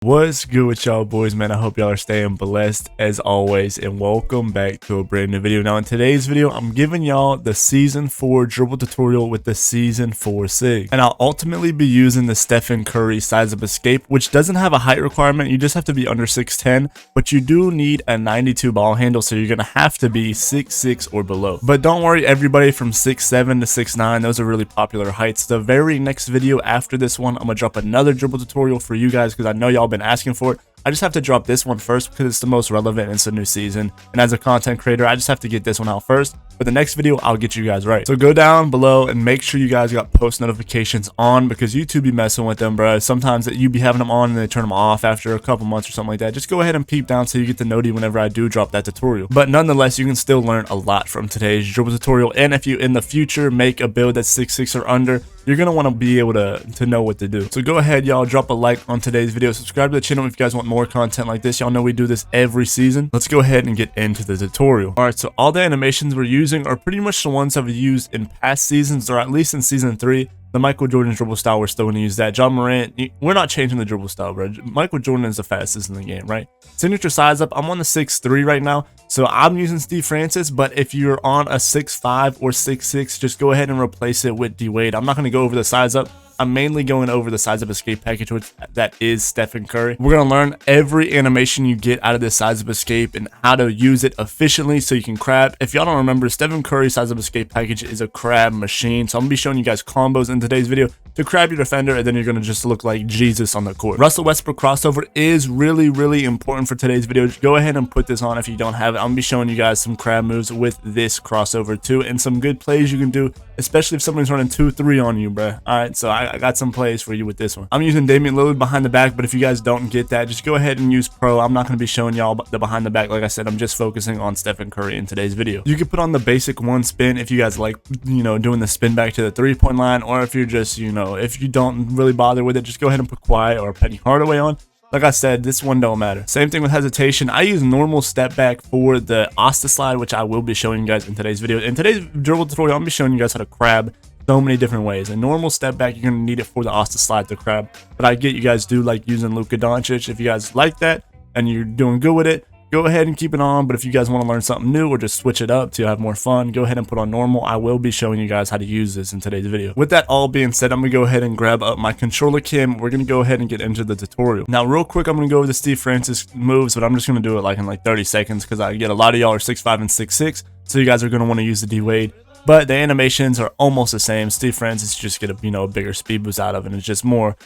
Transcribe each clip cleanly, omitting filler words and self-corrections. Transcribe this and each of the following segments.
What's good with y'all boys, man? I hope y'all are staying blessed as always, and welcome back to a brand new video. Now in today's video, I'm giving y'all the season 4 dribble tutorial with the season 4 sig, and I'll ultimately be using the Stephen Curry size of escape, which doesn't have a height requirement. You just have to be under 6'10", but you do need a 92 ball handle, so you're gonna have to be 6'6" or below. But don't worry, everybody from 6'7" to 6'9", those are really popular heights. The very next video after this one, I'm gonna drop another dribble tutorial for you guys because I know y'all been asking for it. I just have to drop this one first because it's the most relevant and it's a new season, and as a content creator I just have to get this one out first. But the next video I'll get you guys right. So go down below and make sure you guys got post notifications on, because YouTube be messing with them, bro. Sometimes you be having them on and they turn them off after a couple months or something like that. Just go ahead and peep down so you get the noti whenever I do drop that tutorial. But nonetheless, you can still learn a lot from today's dribble tutorial, and if you in the future make a build that's 6'6" or under, you're gonna want to be able to know what to do. So go ahead, y'all, drop a like on today's video, subscribe to the channel if you guys want more content like this. Y'all know we do this every season. Let's go ahead and get into the tutorial. All right, so all the animations we're using are pretty much the ones I've used in past seasons, or at least in season 3. The Michael Jordan dribble style, we're still going to use that. John Morant, we're not changing the dribble style, bro. Michael Jordan is the fastest in the game, right? Signature size up, I'm on the 6'3" right now, so I'm using Steve Francis. But if you're on a 6'5" or 6'6", just go ahead and replace it with D Wade. I'm not going to go over the size up. I'm mainly going over the size of escape package, which that is Stephen Curry. We're going to learn every animation you get out of this size of escape and how to use it efficiently so you can crab. If y'all don't remember, Stephen Curry's size of escape package is a crab machine. So I'm going to be showing you guys combos in today's video to crab your defender, and then you're going to just look like Jesus on the court. Russell Westbrook crossover is really important for today's video. Go ahead and put this on if you don't have it. I'm going to be showing you guys some crab moves with this crossover too, and some good plays you can do, especially if somebody's running 2-3 on you, bro. All right, so I got some plays for you with this one. I'm using Damian Lillard behind the back, but if you guys don't get that, just go ahead and use pro. I'm not going to be showing y'all the behind the back. Like I said, I'm just focusing on Stephen Curry in today's video. You can put on the basic one spin if you guys like, doing the spin back to the 3-point line, or if you're just, if you don't really bother with it, just go ahead and put Quiet or Penny Hardaway on. Like I said, this one don't matter. Same thing with hesitation. I use normal step back for the Asta slide, which I will be showing you guys in today's video. In today's dribble tutorial, I'm going to be showing you guys how to crab so many different ways. A normal step back, you're going to need it for the Asta slide to crab, but I get you guys do like using Luka Doncic. If you guys like that and you're doing good with it, go ahead and keep it on. But if you guys want to learn something new or just switch it up to have more fun, go ahead and put on normal. I will be showing you guys how to use this in today's video. With that all being said, I'm going to go ahead and grab up my controller cam. We're going to go ahead and get into the tutorial. Now, real quick, I'm going to go over the Steve Francis moves, but I'm just going to do it in 30 seconds because I get a lot of y'all are 6'5" and 6'6", so you guys are going to want to use the D Wade. But the animations are almost the same. Steve Francis just get a bigger speed boost out of it, and it's just more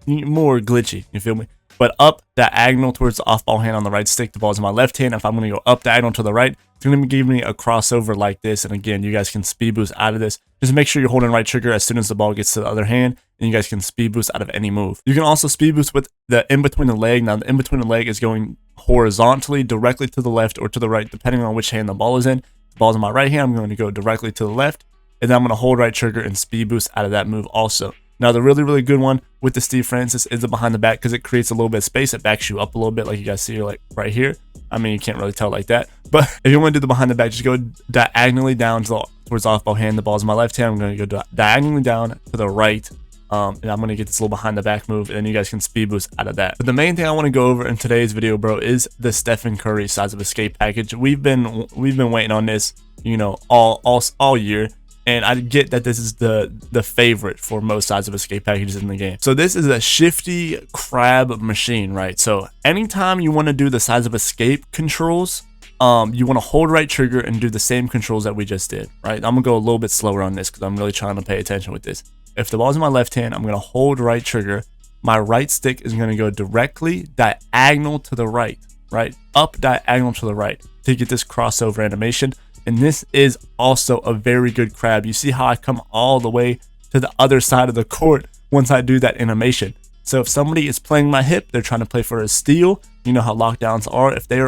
more glitchy, you feel me? But up diagonal towards the off ball hand on the right stick, the ball's in my left hand. If I'm going to go up diagonal to the right, it's going to give me a crossover like this. And again, you guys can speed boost out of this. Just make sure you're holding right trigger as soon as the ball gets to the other hand, and you guys can speed boost out of any move. You can also speed boost with the in between the leg. Now the in between the leg is going horizontally directly to the left or to the right, depending on which hand the ball is in. The ball's in my right hand, I'm going to go directly to the left, and then I'm going to hold right trigger and speed boost out of that move also. Now the really good one with the Steve Francis is the behind the back, because it creates a little bit of space. It backs you up a little bit, like you guys see like right here. I mean, you can't really tell like that, but if you want to do the behind the back, just go diagonally down towards the off ball hand. The ball's in my left hand, I'm going to go diagonally down to the right, and I'm going to get this little behind the back move, and then you guys can speed boost out of that. But the main thing I want to go over in today's video, bro, is the Stephen Curry size of escape package. We've been waiting on this, all year. And I get that this is the favorite for most size of escape packages in the game. So this is a shifty crab machine, right? So anytime you want to do the size of escape controls, you want to hold right trigger and do the same controls that we just did, right? I'm gonna go a little bit slower on this because I'm really trying to pay attention with this. If the ball's in my left hand, I'm gonna hold right trigger. My right stick is gonna go directly diagonal to the right, up diagonal to the right to get this crossover animation. And this is also a very good crab. You see how I come all the way to the other side of the court once I do that animation. So if somebody is playing my hip, they're trying to play for a steal. You know how lockdowns are. If they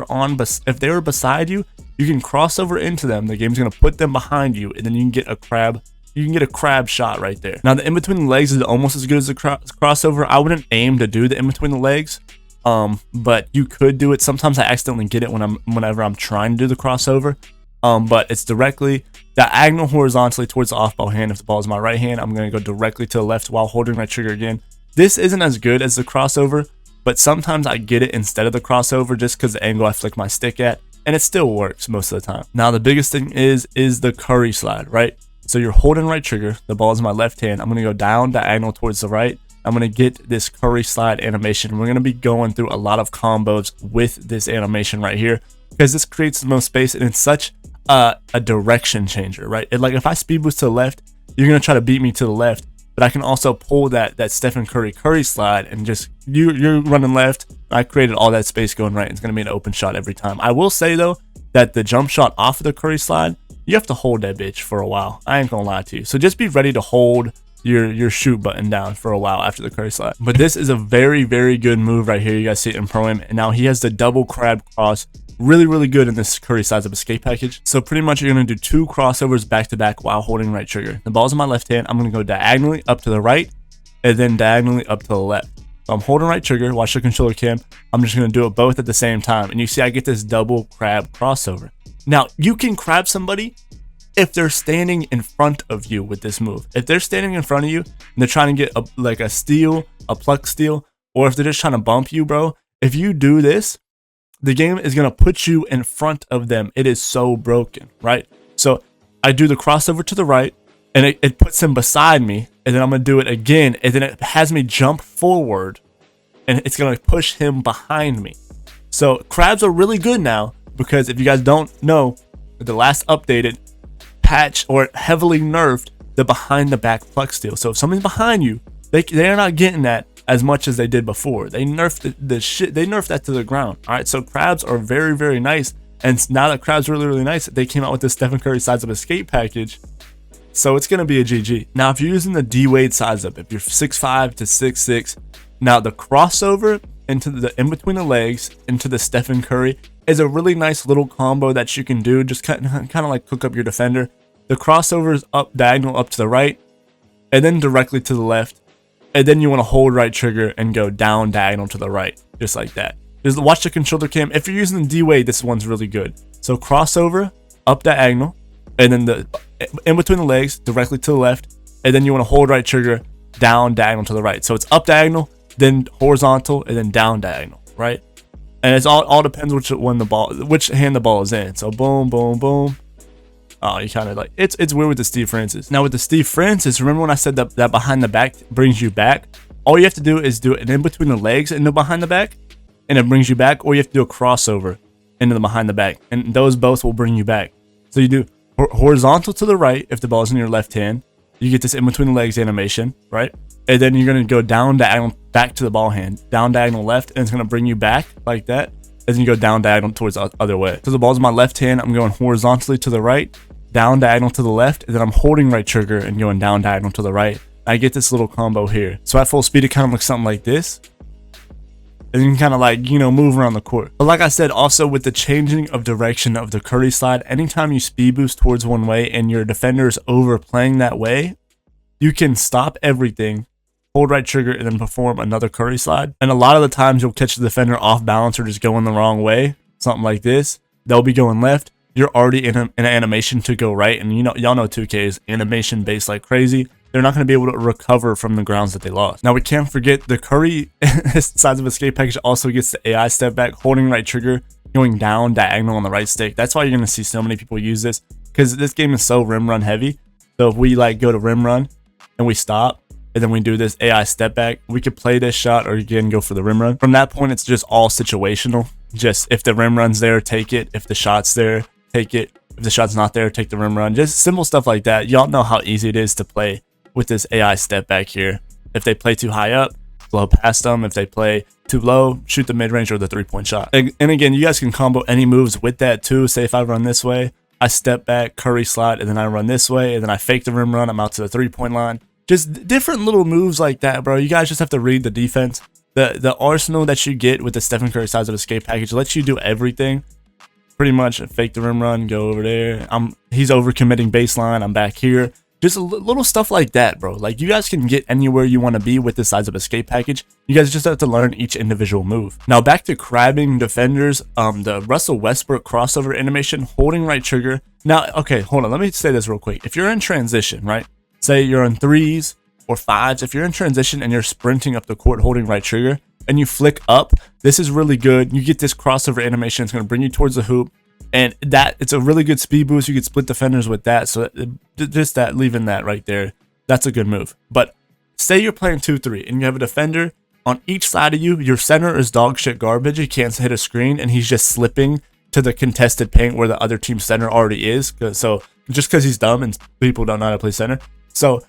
are beside you, you can cross over into them. The game's gonna put them behind you, and then you can get a crab. You can get a crab shot right there. Now the in between the legs is almost as good as the crossover. I wouldn't aim to do the in between the legs, but you could do it. Sometimes I accidentally get it whenever I'm trying to do the crossover. But it's directly diagonal horizontally towards the off ball hand. If the ball is my right hand, I'm going to go directly to the left while holding my trigger again. This isn't as good as the crossover, but sometimes I get it instead of the crossover just because the angle I flick my stick at, and it still works most of the time. Now the biggest thing is the curry slide, right? So you're holding right trigger, the ball is in my left hand, I'm gonna go down diagonal towards the right, I'm gonna get this curry slide animation. We're gonna be going through a lot of combos with this animation right here because this creates the most space, and it's such a direction changer, right? Like if I speed boost to the left, you're gonna try to beat me to the left, but I can also pull that Stephen Curry slide, and just you're running left. I created all that space going right. It's gonna be an open shot every time. I will say though that the jump shot off of the curry slide, you have to hold that bitch for a while. I ain't gonna lie to you. So just be ready to hold your shoot button down for a while after the curry slide. But this is a very, very good move right here. You guys see it in Pro Am. And now he has the double crab cross. Really good in this curry size of escape package. So pretty much you're gonna do 2 crossovers back to back while holding right trigger. The ball's in my left hand. I'm gonna go diagonally up to the right and then diagonally up to the left. So I'm holding right trigger, watch the controller cam. I'm just gonna do it both at the same time. And you see I get this double crab crossover. Now you can crab somebody if they're standing in front of you with this move. If they're standing in front of you and they're trying to get like a steal, a pluck steal, or if they're just trying to bump you, bro, if you do this, the game is going to put you in front of them. It is so broken, right? So I do the crossover to the right, and it puts him beside me, and then I'm going to do it again, and then it has me jump forward, and it's going to push him behind me. So crabs are really good now, because if you guys don't know, the last updated patch or heavily nerfed the behind the back pluck steal. So if somebody's behind you, they're not getting that as much as they did before. They nerfed the shit. They nerfed that to the ground. All right, so crabs are very nice, and now that crabs are really nice, they came out with this Stephen Curry size up escape package. So it's gonna be a GG. Now if you're using the D Wade size up, if you're 6'5" to 6'6", now the crossover into the in between the legs into the Stephen Curry is a really nice little combo that you can do. Just kind of like cook up your defender. The crossover is up diagonal up to the right, and then directly to the left. And then you want to hold right trigger and go down diagonal to the right, just like that. Just watch the controller cam. If you're using the D-Wade, this one's really good. So crossover, up diagonal, and then the in between the legs, directly to the left. And then you want to hold right trigger, down diagonal to the right. So it's up diagonal, then horizontal, and then down diagonal, right? And it's all depends which hand the ball is in. So boom, boom, boom. Oh, you kind of like, it's weird with the Steve Francis. Now with the Steve Francis, remember when I said that behind the back brings you back? All you have to do is do it in between the legs and the behind the back, and it brings you back. Or you have to do a crossover into the behind the back, and those both will bring you back. So you do horizontal to the right if the ball is in your left hand. You get this in between the legs animation, right? And then you're gonna go down diagonal back to the ball hand, down diagonal left, and it's gonna bring you back like that. And then you go down diagonal towards the other way. So the ball's in my left hand, I'm going horizontally to the right, down diagonal to the left, and then I'm holding right trigger and going down diagonal to the right. I get this little combo here. So at full speed, it kind of looks something like this. And you can kind of like, you know, move around the court. But like I said, also with the changing of direction of the curry slide, anytime you speed boost towards one way and your defender is overplaying that way, you can stop everything, hold right trigger, and then perform another curry slide. And a lot of the times you'll catch the defender off balance or just going the wrong way. Something like this. They'll be going left. You're already in an animation to go right, and y'all know 2K is animation based like crazy. They're not going to be able to recover from the grounds that they lost. Now we can't forget the curry size of escape package also gets the AI step back, holding right trigger, going down diagonal on the right stick. That's why you're going to see so many people use this, because this game is so rim run heavy. So if we like go to rim run and we stop, and then we do this AI step back, we could play this shot or again go for the rim run. From that point, it's just all situational. Just if the rim run's there, take it. If the shot's there, take it. If the shot's not there, take the rim run. Just simple stuff like that. Y'all know how easy it is to play with this AI step back here. If they play too high up, blow past them. If they play too low, shoot the mid-range or the three-point shot. And again, you guys can combo any moves with that too. Say if I run this way, I step back, curry slide, and then I run this way, and then I fake the rim run, I'm out to the three-point line. Just different little moves like that, bro. You guys just have to read the defense. The arsenal that you get with the Stephen Curry size of escape package lets you do everything. Pretty much fake the rim run, go over there. He's overcommitting baseline, I'm back here. Just little stuff like that, bro. Like, you guys can get anywhere you want to be with the size of escape package. You guys just have to learn each individual move. Now, back to crabbing defenders. The Russell Westbrook crossover animation, holding right trigger. Now, okay, hold on. Let me say this real quick. If you're in transition, right? Say you're on 3s or 5s. If you're in transition and you're sprinting up the court holding right trigger, and you flick up, this is really good. You get this crossover animation. It's going to bring you towards the hoop, and that it's a really good speed boost. You could split defenders with that. So just that, leaving that right there, that's a good move. But say you're playing 2-3 and you have a defender on each side of you. Your center is dog shit garbage. He can't hit a screen, and he's just slipping to the contested paint where the other team's center already is. So just because he's dumb and people don't know how to play center. So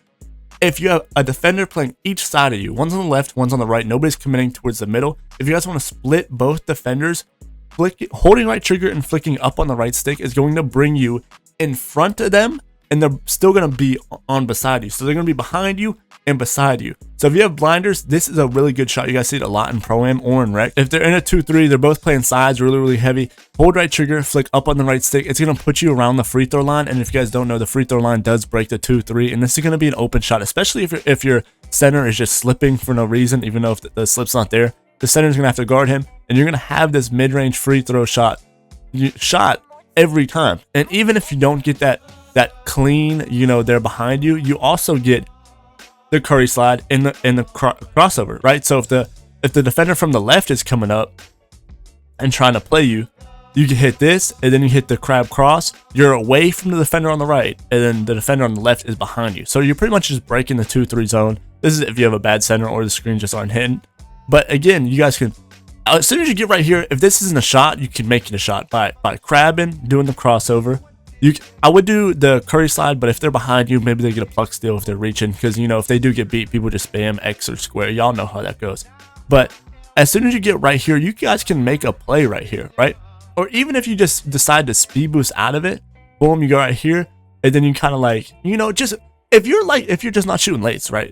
if you have a defender playing each side of you, one's on the left, one's on the right, nobody's committing towards the middle. If you guys want to split both defenders, holding right trigger and flicking up on the right stick is going to bring you in front of them, and they're still going to be on beside you. So they're going to be behind you and beside you. So if you have blinders, this is a really good shot. You guys see it a lot in Pro-Am or in Rec. If they're in a 2-3, they're both playing sides really heavy. Hold right trigger, flick up on the right stick. It's going to put you around the free throw line. And if you guys don't know, the free throw line does break the 2-3. And this is going to be an open shot, especially if your center is just slipping for no reason, even though if the slip's not there. The center is going to have to guard him, and you're going to have this mid-range free throw shot every time. And even if you don't get that clean, you know, they're behind you, you also get the Curry slide in the crossover, right? So if the defender from the left is coming up and trying to play you, you can hit this, and then you hit the crab cross. You're away from the defender on the right, and then the defender on the left is behind you. So you're pretty much just breaking the 2-3 zone. This is if you have a bad center or the screens just aren't hitting. But again, you guys can, as soon as you get right here, if this isn't a shot, you can make it a shot by crabbing, doing the crossover. I would do the Curry slide, but if they're behind you, maybe they get a pluck steal if they're reaching, because, you know, if they do get beat, people just spam X or square. Y'all know how that goes. But as soon as you get right here, you guys can make a play right here, right? Or even if you just decide to speed boost out of it, boom, you go right here, and then you kind of like, you know, just if you're just not shooting lates, right?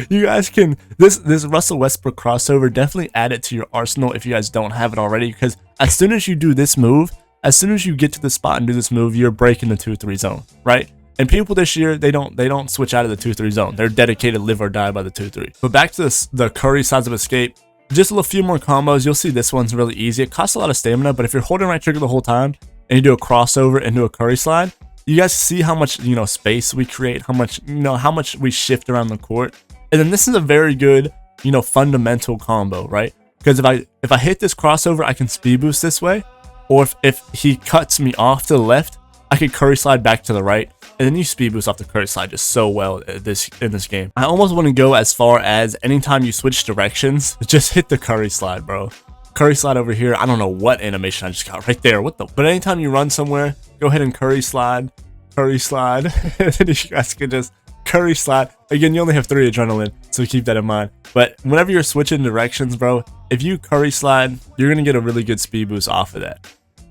You guys can, this Russell Westbrook crossover, definitely add it to your arsenal if you guys don't have it already, because as soon as you do this move, as soon as you get to the spot and do this move, you're breaking the 2-3 zone, right? And people this year, they don't switch out of the 2-3 zone. They're dedicated, live or die by the 2-3. But back to the Curry sides of escape, just a few more combos. You'll see this one's really easy. It costs a lot of stamina, but if you're holding right trigger the whole time and you do a crossover and do a Curry slide, you guys see how much, you know, space we create, how much we shift around the court. And then this is a very good, you know, fundamental combo, right? Because if I hit this crossover, I can speed boost this way. Or if he cuts me off to the left, I could Curry slide back to the right, and then you speed boost off the Curry slide just so well in this game. I almost want to go as far as anytime you switch directions, just hit the Curry slide, bro. Curry slide over here. I don't know what animation I just got right there. But anytime you run somewhere, go ahead and Curry slide, and then you guys can just Curry slide. Again, you only have 3 adrenaline, so keep that in mind. But whenever you're switching directions, bro, if you Curry slide, you're gonna get a really good speed boost off of that.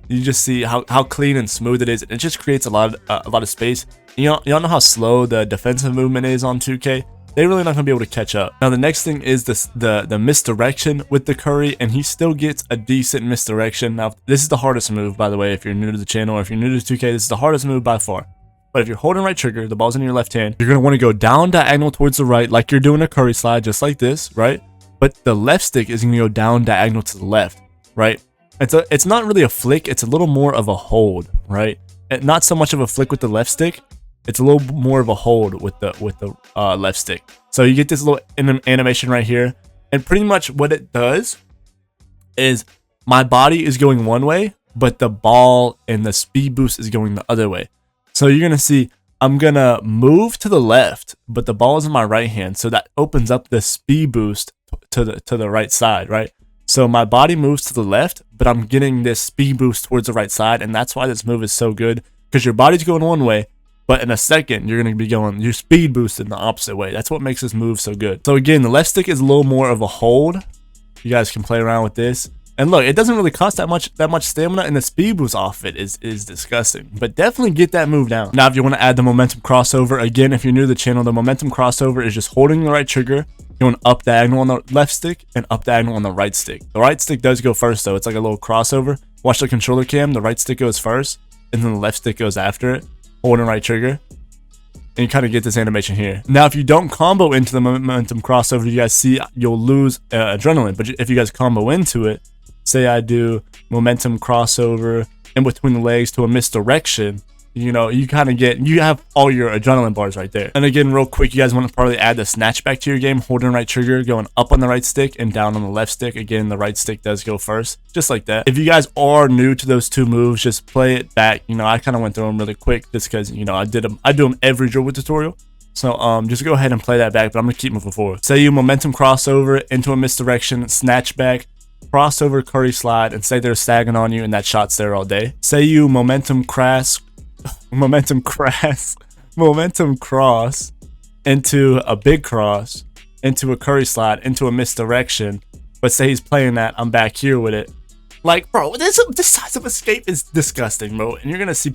You just see how clean and smooth it is. It just creates a lot of space. Y'all know how slow the defensive movement is on 2K. They're really not gonna be able to catch up. Now the next thing is the misdirection with the Curry, and he still gets a decent misdirection. Now this is the hardest move, by the way. If you're new to the channel or if you're new to 2K, this is the hardest move by far. But if you're holding right trigger, the ball's in your left hand, you're gonna want to go down diagonal towards the right, like you're doing a Curry slide, just like this, right? But the left stick is gonna go down diagonal to the left, right? It's not really a flick, it's a little more of a hold, right? And not so much of a flick with the left stick, it's a little more of a hold with the left stick. So you get this little animation right here, and pretty much what it does is my body is going one way, but the ball and the speed boost is going the other way. So you're gonna see I'm gonna move to the left, but the ball is in my right hand, so that opens up the speed boost to the right side, right? So my body moves to the left, but I'm getting this speed boost towards the right side, and that's why this move is so good, because your body's going one way, but in a second you're going to be going, you're speed boosted the opposite way. That's what makes this move so good. So again, the left stick is a little more of a hold. You guys can play around with this. And look, it doesn't really cost that much stamina, and the speed boost off it is disgusting. But definitely get that move down. Now, if you want to add the momentum crossover, again, if you're new to the channel, the momentum crossover is just holding the right trigger, going up diagonal on the left stick, and up diagonal on the right stick. The right stick does go first, though. It's like a little crossover. Watch the controller cam. The right stick goes first, and then the left stick goes after it, holding right trigger. And you kind of get this animation here. Now, if you don't combo into the momentum crossover, you guys see you'll lose adrenaline. But if you guys combo into it, say I do momentum crossover in between the legs to a misdirection, you know, you have all your adrenaline bars right there. And again, real quick, you guys want to probably add the snatchback to your game, holding the right trigger, going up on the right stick and down on the left stick. Again, the right stick does go first, just like that. If you guys are new to those two moves, just play it back. You know, I kind of went through them really quick just because, you know, I do them every dribble tutorial. So just go ahead and play that back, but I'm gonna keep moving forward. Say you momentum crossover into a misdirection, snatchback, crossover curry slide, and say they're stagging on you and that shot's there all day. Say you momentum cross into a big cross, into a curry slide, into a misdirection, but say he's playing that, I'm back here with it. Like, bro, this size of escape is disgusting, bro. And you're gonna see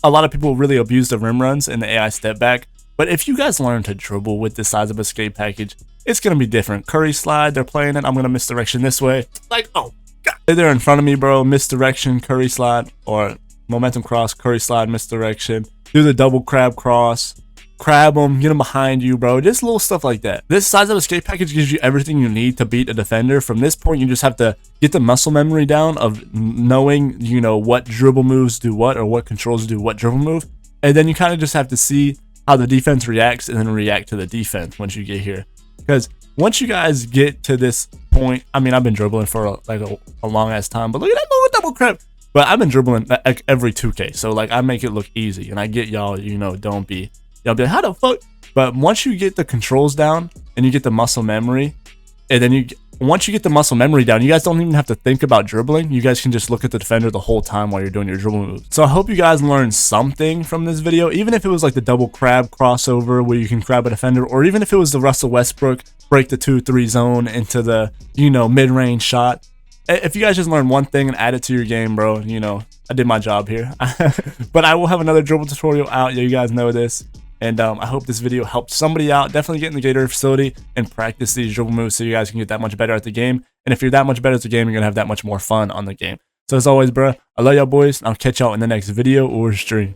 a lot of people really abuse the rim runs and the AI step back. But if you guys learn to dribble with this size of escape package, it's gonna be different. Curry slide, they're playing it, I'm gonna misdirection this way. Like, oh god, they're in front of me, bro. Misdirection, curry slide, or momentum cross, curry slide, misdirection. Do the double crab cross, crab them, get them behind you, bro. Just little stuff like that. This size of escape package gives you everything you need to beat a defender. From this point, you just have to get the muscle memory down of knowing, you know, what dribble moves do what, or what controls do what dribble move. And then you kind of just have to see how the defense reacts and then react to the defense once you get here. Because once you guys get to this point, I mean, I've been dribbling for like a long ass time, but look at that little double crab. But I've been dribbling like every 2K, so like I make it look easy, and I get y'all, you know, y'all be like, how the fuck? But once you get the controls down and you get the muscle memory, and then once you get the muscle memory down, you guys don't even have to think about dribbling. You guys can just look at the defender the whole time while you're doing your dribble moves. So I hope you guys learned something from this video, even if it was like the double crab crossover where you can grab a defender, or even if it was the Russell Westbrook break the 2-3 zone into the, you know, mid-range shot. If you guys just learn one thing and add it to your game, bro, you know, I did my job here. But I will have another dribble tutorial out. Yeah, you guys know this. And I hope this video helped somebody out. Definitely get in the Gator facility and practice these dribble moves so you guys can get that much better at the game. And if you're that much better at the game, you're going to have that much more fun on the game. So as always, bro, I love y'all boys. And I'll catch y'all in the next video or stream.